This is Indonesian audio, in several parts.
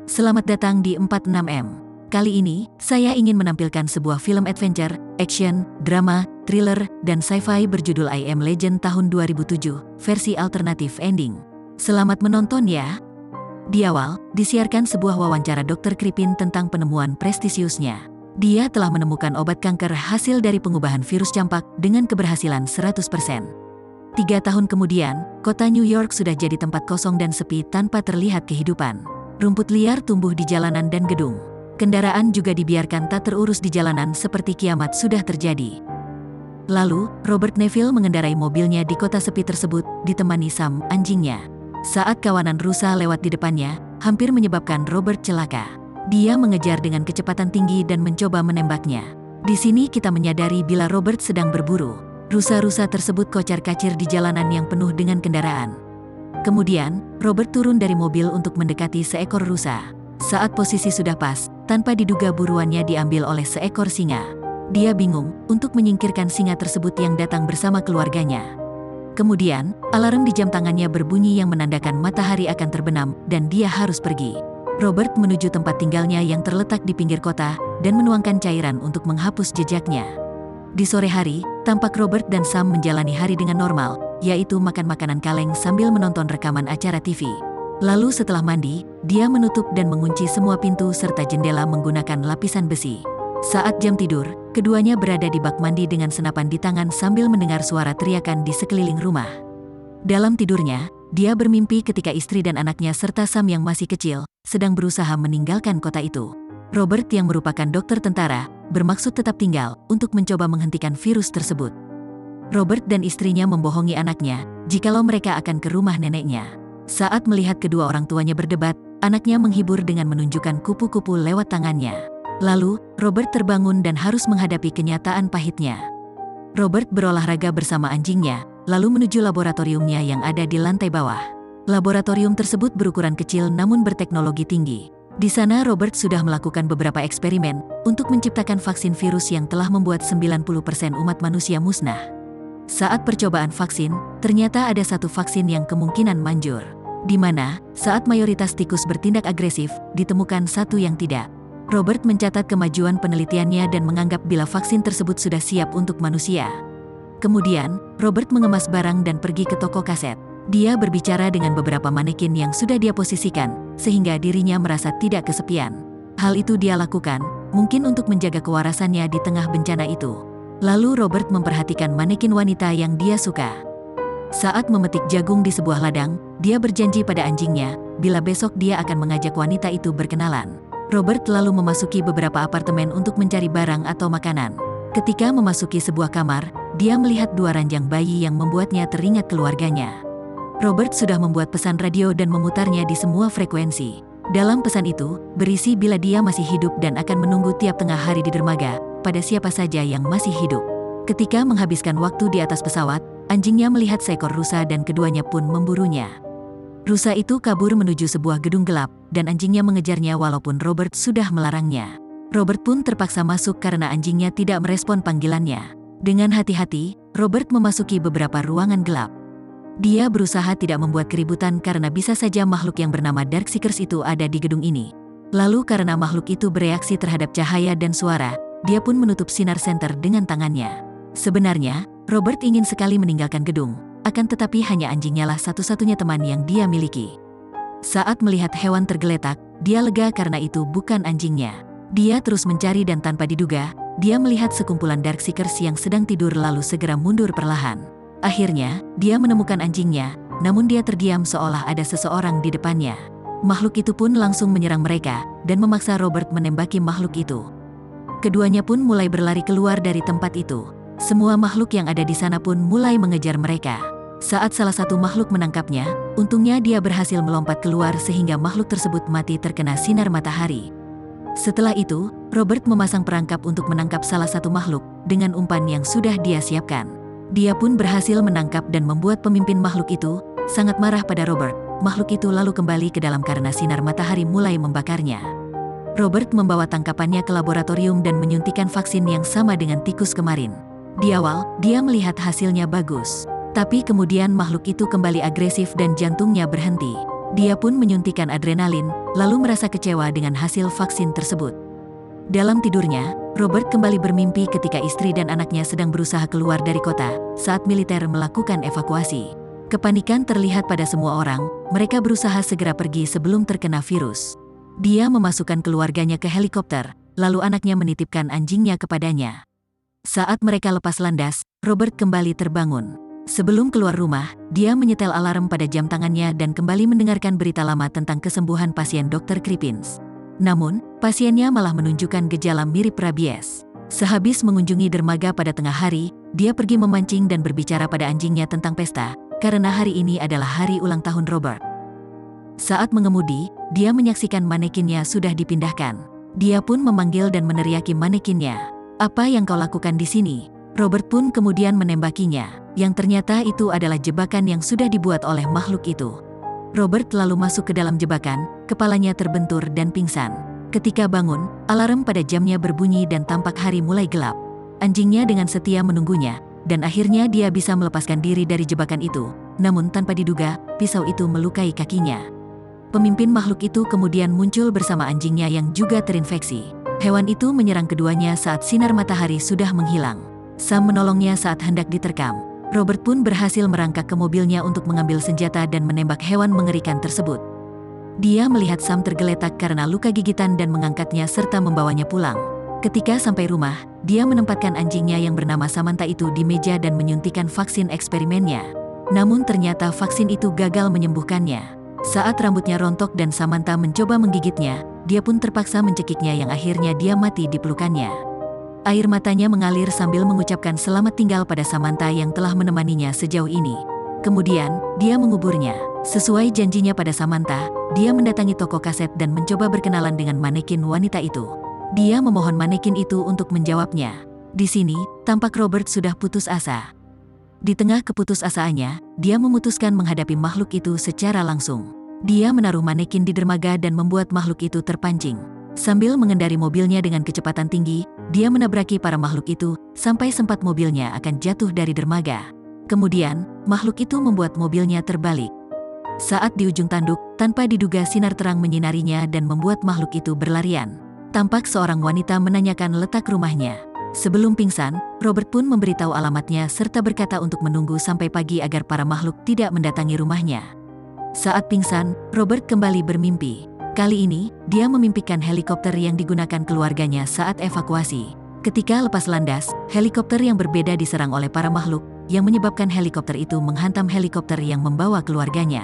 Selamat datang di 46M. Kali ini, saya ingin menampilkan sebuah film adventure, action, drama, thriller, dan sci-fi berjudul I Am Legend tahun 2007, versi alternatif ending. Selamat menonton ya! Di awal, disiarkan sebuah wawancara Dr. Kripin tentang penemuan prestisiusnya. Dia telah menemukan obat kanker hasil dari pengubahan virus campak dengan keberhasilan 100%. 3 tahun kemudian, kota New York sudah jadi tempat kosong dan sepi tanpa terlihat kehidupan. Rumput liar tumbuh di jalanan dan gedung. Kendaraan juga dibiarkan tak terurus di jalanan seperti kiamat sudah terjadi. Lalu, Robert Neville mengendarai mobilnya di kota sepi tersebut, ditemani Sam, anjingnya. Saat kawanan rusa lewat di depannya, hampir menyebabkan Robert celaka. Dia mengejar dengan kecepatan tinggi dan mencoba menembaknya. Di sini kita menyadari bila Robert sedang berburu. Rusa-rusa tersebut kocar-kacir di jalanan yang penuh dengan kendaraan. Kemudian, Robert turun dari mobil untuk mendekati seekor rusa. Saat posisi sudah pas, tanpa diduga buruannya diambil oleh seekor singa. Dia bingung untuk menyingkirkan singa tersebut yang datang bersama keluarganya. Kemudian, alarm di jam tangannya berbunyi yang menandakan matahari akan terbenam dan dia harus pergi. Robert menuju tempat tinggalnya yang terletak di pinggir kota dan menuangkan cairan untuk menghapus jejaknya. Di sore hari, tampak Robert dan Sam menjalani hari dengan normal, yaitu makan makanan kaleng sambil menonton rekaman acara TV. Lalu setelah mandi, dia menutup dan mengunci semua pintu serta jendela menggunakan lapisan besi. Saat jam tidur, keduanya berada di bak mandi dengan senapan di tangan sambil mendengar suara teriakan di sekeliling rumah. Dalam tidurnya, dia bermimpi ketika istri dan anaknya serta Sam yang masih kecil, sedang berusaha meninggalkan kota itu. Robert yang merupakan dokter tentara, bermaksud tetap tinggal untuk mencoba menghentikan virus tersebut. Robert dan istrinya membohongi anaknya, jikalau mereka akan ke rumah neneknya. Saat melihat kedua orang tuanya berdebat, anaknya menghibur dengan menunjukkan kupu-kupu lewat tangannya. Lalu, Robert terbangun dan harus menghadapi kenyataan pahitnya. Robert berolahraga bersama anjingnya, lalu menuju laboratoriumnya yang ada di lantai bawah. Laboratorium tersebut berukuran kecil namun berteknologi tinggi. Di sana Robert sudah melakukan beberapa eksperimen untuk menciptakan vaksin virus yang telah membuat 90% umat manusia musnah. Saat percobaan vaksin, ternyata ada satu vaksin yang kemungkinan manjur. Di mana, saat mayoritas tikus bertindak agresif, ditemukan satu yang tidak. Robert mencatat kemajuan penelitiannya dan menganggap bila vaksin tersebut sudah siap untuk manusia. Kemudian, Robert mengemas barang dan pergi ke toko kaset. Dia berbicara dengan beberapa manekin yang sudah dia posisikan, sehingga dirinya merasa tidak kesepian. Hal itu dia lakukan, mungkin untuk menjaga kewarasannya di tengah bencana itu. Lalu Robert memperhatikan manekin wanita yang dia suka. Saat memetik jagung di sebuah ladang, dia berjanji pada anjingnya, bila besok dia akan mengajak wanita itu berkenalan. Robert lalu memasuki beberapa apartemen untuk mencari barang atau makanan. Ketika memasuki sebuah kamar, dia melihat 2 ranjang bayi yang membuatnya teringat keluarganya. Robert sudah membuat pesan radio dan memutarnya di semua frekuensi. Dalam pesan itu, berisi bila dia masih hidup dan akan menunggu tiap tengah hari di dermaga, pada siapa saja yang masih hidup. Ketika menghabiskan waktu di atas pesawat, anjingnya melihat seekor rusa dan keduanya pun memburunya. Rusa itu kabur menuju sebuah gedung gelap, dan anjingnya mengejarnya walaupun Robert sudah melarangnya. Robert pun terpaksa masuk karena anjingnya tidak merespon panggilannya. Dengan hati-hati, Robert memasuki beberapa ruangan gelap. Dia berusaha tidak membuat keributan karena bisa saja makhluk yang bernama Darkseekers itu ada di gedung ini. Lalu karena makhluk itu bereaksi terhadap cahaya dan suara, dia pun menutup sinar senter dengan tangannya. Sebenarnya, Robert ingin sekali meninggalkan gedung, akan tetapi hanya anjingnya lah satu-satunya teman yang dia miliki. Saat melihat hewan tergeletak, dia lega karena itu bukan anjingnya. Dia terus mencari dan tanpa diduga, dia melihat sekumpulan Darkseekers yang sedang tidur lalu segera mundur perlahan. Akhirnya, dia menemukan anjingnya, namun dia terdiam seolah ada seseorang di depannya. Makhluk itu pun langsung menyerang mereka, dan memaksa Robert menembaki makhluk itu. Keduanya pun mulai berlari keluar dari tempat itu. Semua makhluk yang ada di sana pun mulai mengejar mereka. Saat salah satu makhluk menangkapnya, untungnya dia berhasil melompat keluar sehingga makhluk tersebut mati terkena sinar matahari. Setelah itu, Robert memasang perangkap untuk menangkap salah satu makhluk, dengan umpan yang sudah dia siapkan. Dia pun berhasil menangkap dan membuat pemimpin makhluk itu sangat marah pada Robert. Makhluk itu lalu kembali ke dalam karena sinar matahari mulai membakarnya. Robert membawa tangkapannya ke laboratorium dan menyuntikkan vaksin yang sama dengan tikus kemarin. Di awal, dia melihat hasilnya bagus. Tapi kemudian makhluk itu kembali agresif dan jantungnya berhenti. Dia pun menyuntikkan adrenalin, lalu merasa kecewa dengan hasil vaksin tersebut. Dalam tidurnya, Robert kembali bermimpi ketika istri dan anaknya sedang berusaha keluar dari kota saat militer melakukan evakuasi. Kepanikan terlihat pada semua orang, mereka berusaha segera pergi sebelum terkena virus. Dia memasukkan keluarganya ke helikopter, lalu anaknya menitipkan anjingnya kepadanya. Saat mereka lepas landas, Robert kembali terbangun. Sebelum keluar rumah, dia menyetel alarm pada jam tangannya dan kembali mendengarkan berita lama tentang kesembuhan pasien Dr. Crippins. Namun, pasiennya malah menunjukkan gejala mirip rabies. Sehabis mengunjungi dermaga pada tengah hari, dia pergi memancing dan berbicara pada anjingnya tentang pesta, karena hari ini adalah hari ulang tahun Robert. Saat mengemudi, dia menyaksikan manekinnya sudah dipindahkan. Dia pun memanggil dan meneriaki manekinnya. "Apa yang kau lakukan di sini?" Robert pun kemudian menembakinya, yang ternyata itu adalah jebakan yang sudah dibuat oleh makhluk itu. Robert lalu masuk ke dalam jebakan, kepalanya terbentur dan pingsan. Ketika bangun, alarm pada jamnya berbunyi dan tampak hari mulai gelap. Anjingnya dengan setia menunggunya, dan akhirnya dia bisa melepaskan diri dari jebakan itu. Namun tanpa diduga, pisau itu melukai kakinya. Pemimpin makhluk itu kemudian muncul bersama anjingnya yang juga terinfeksi. Hewan itu menyerang keduanya saat sinar matahari sudah menghilang. Sam menolongnya saat hendak diterkam. Robert pun berhasil merangkak ke mobilnya untuk mengambil senjata dan menembak hewan mengerikan tersebut. Dia melihat Sam tergeletak karena luka gigitan dan mengangkatnya serta membawanya pulang. Ketika sampai rumah, dia menempatkan anjingnya yang bernama Samantha itu di meja dan menyuntikkan vaksin eksperimennya. Namun ternyata vaksin itu gagal menyembuhkannya. Saat rambutnya rontok dan Samantha mencoba menggigitnya, dia pun terpaksa mencekiknya yang akhirnya dia mati di pelukannya. Air matanya mengalir sambil mengucapkan selamat tinggal pada Samantha yang telah menemaninya sejauh ini. Kemudian, dia menguburnya. Sesuai janjinya pada Samantha, dia mendatangi toko kaset dan mencoba berkenalan dengan manekin wanita itu. Dia memohon manekin itu untuk menjawabnya. Di sini, tampak Robert sudah putus asa. Di tengah keputusasaannya, dia memutuskan menghadapi makhluk itu secara langsung. Dia menaruh manekin di dermaga dan membuat makhluk itu terpancing. Sambil mengendari mobilnya dengan kecepatan tinggi, dia menabraki para makhluk itu, sampai sempat mobilnya akan jatuh dari dermaga. Kemudian, makhluk itu membuat mobilnya terbalik. Saat di ujung tanduk, tanpa diduga sinar terang menyinarinya dan membuat makhluk itu berlarian. Tampak seorang wanita menanyakan letak rumahnya. Sebelum pingsan, Robert pun memberitahu alamatnya serta berkata untuk menunggu sampai pagi agar para makhluk tidak mendatangi rumahnya. Saat pingsan, Robert kembali bermimpi. Kali ini, dia memimpikan helikopter yang digunakan keluarganya saat evakuasi. Ketika lepas landas, helikopter yang berbeda diserang oleh para makhluk, yang menyebabkan helikopter itu menghantam helikopter yang membawa keluarganya.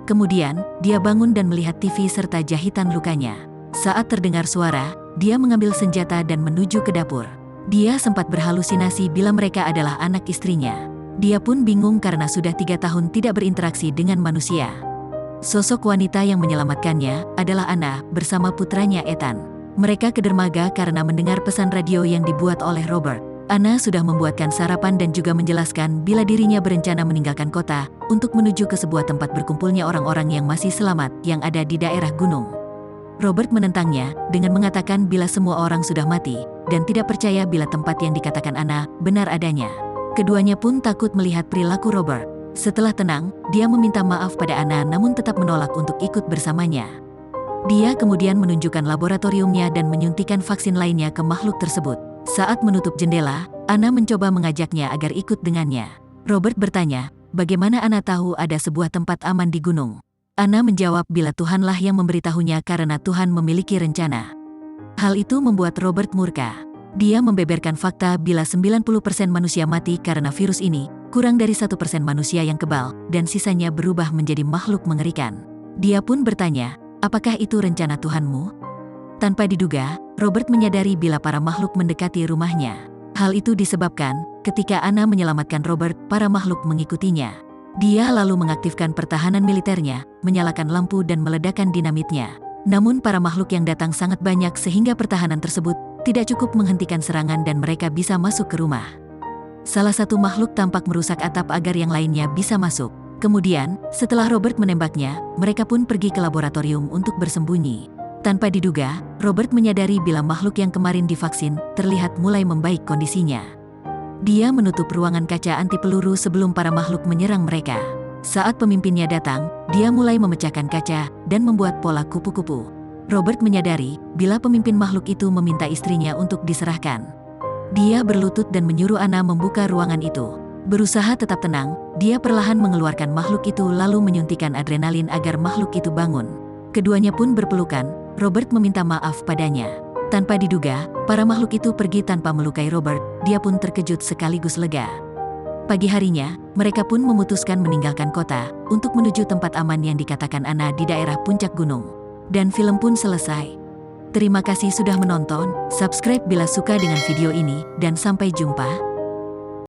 Kemudian, dia bangun dan melihat TV serta jahitan lukanya. Saat terdengar suara, dia mengambil senjata dan menuju ke dapur. Dia sempat berhalusinasi bila mereka adalah anak istrinya. Dia pun bingung karena sudah 3 tahun tidak berinteraksi dengan manusia. Sosok wanita yang menyelamatkannya adalah Anna bersama putranya Ethan. Mereka ke dermaga karena mendengar pesan radio yang dibuat oleh Robert. Anna sudah membuatkan sarapan dan juga menjelaskan bila dirinya berencana meninggalkan kota untuk menuju ke sebuah tempat berkumpulnya orang-orang yang masih selamat yang ada di daerah gunung. Robert menentangnya dengan mengatakan bila semua orang sudah mati dan tidak percaya bila tempat yang dikatakan Anna benar adanya. Keduanya pun takut melihat perilaku Robert. Setelah tenang, dia meminta maaf pada Anna namun tetap menolak untuk ikut bersamanya. Dia kemudian menunjukkan laboratoriumnya dan menyuntikkan vaksin lainnya ke makhluk tersebut. Saat menutup jendela, Anna mencoba mengajaknya agar ikut dengannya. Robert bertanya, bagaimana Anna tahu ada sebuah tempat aman di gunung? Anna menjawab bila Tuhanlah yang memberitahunya karena Tuhan memiliki rencana. Hal itu membuat Robert murka. Dia membeberkan fakta bila 90% manusia mati karena virus ini, kurang dari 1% manusia yang kebal, dan sisanya berubah menjadi makhluk mengerikan. Dia pun bertanya, apakah itu rencana Tuhanmu? Tanpa diduga, Robert menyadari bila para makhluk mendekati rumahnya. Hal itu disebabkan, ketika Anna menyelamatkan Robert, para makhluk mengikutinya. Dia lalu mengaktifkan pertahanan militernya, menyalakan lampu dan meledakkan dinamitnya. Namun para makhluk yang datang sangat banyak sehingga pertahanan tersebut tidak cukup menghentikan serangan dan mereka bisa masuk ke rumah. Salah satu makhluk tampak merusak atap agar yang lainnya bisa masuk. Kemudian, setelah Robert menembaknya, mereka pun pergi ke laboratorium untuk bersembunyi. Tanpa diduga, Robert menyadari bila makhluk yang kemarin divaksin terlihat mulai membaik kondisinya. Dia menutup ruangan kaca anti peluru sebelum para makhluk menyerang mereka. Saat pemimpinnya datang, dia mulai memecahkan kaca dan membuat pola kupu-kupu. Robert menyadari bila pemimpin makhluk itu meminta istrinya untuk diserahkan. Dia berlutut dan menyuruh Anna membuka ruangan itu. Berusaha tetap tenang, dia perlahan mengeluarkan makhluk itu lalu menyuntikkan adrenalin agar makhluk itu bangun. Keduanya pun berpelukan. Robert meminta maaf padanya. Tanpa diduga, para makhluk itu pergi tanpa melukai Robert. Dia pun terkejut sekaligus lega. Pagi harinya, mereka pun memutuskan meninggalkan kota untuk menuju tempat aman yang dikatakan Anna di daerah puncak gunung. Dan film pun selesai. Terima kasih sudah menonton, subscribe bila suka dengan video ini, dan sampai jumpa.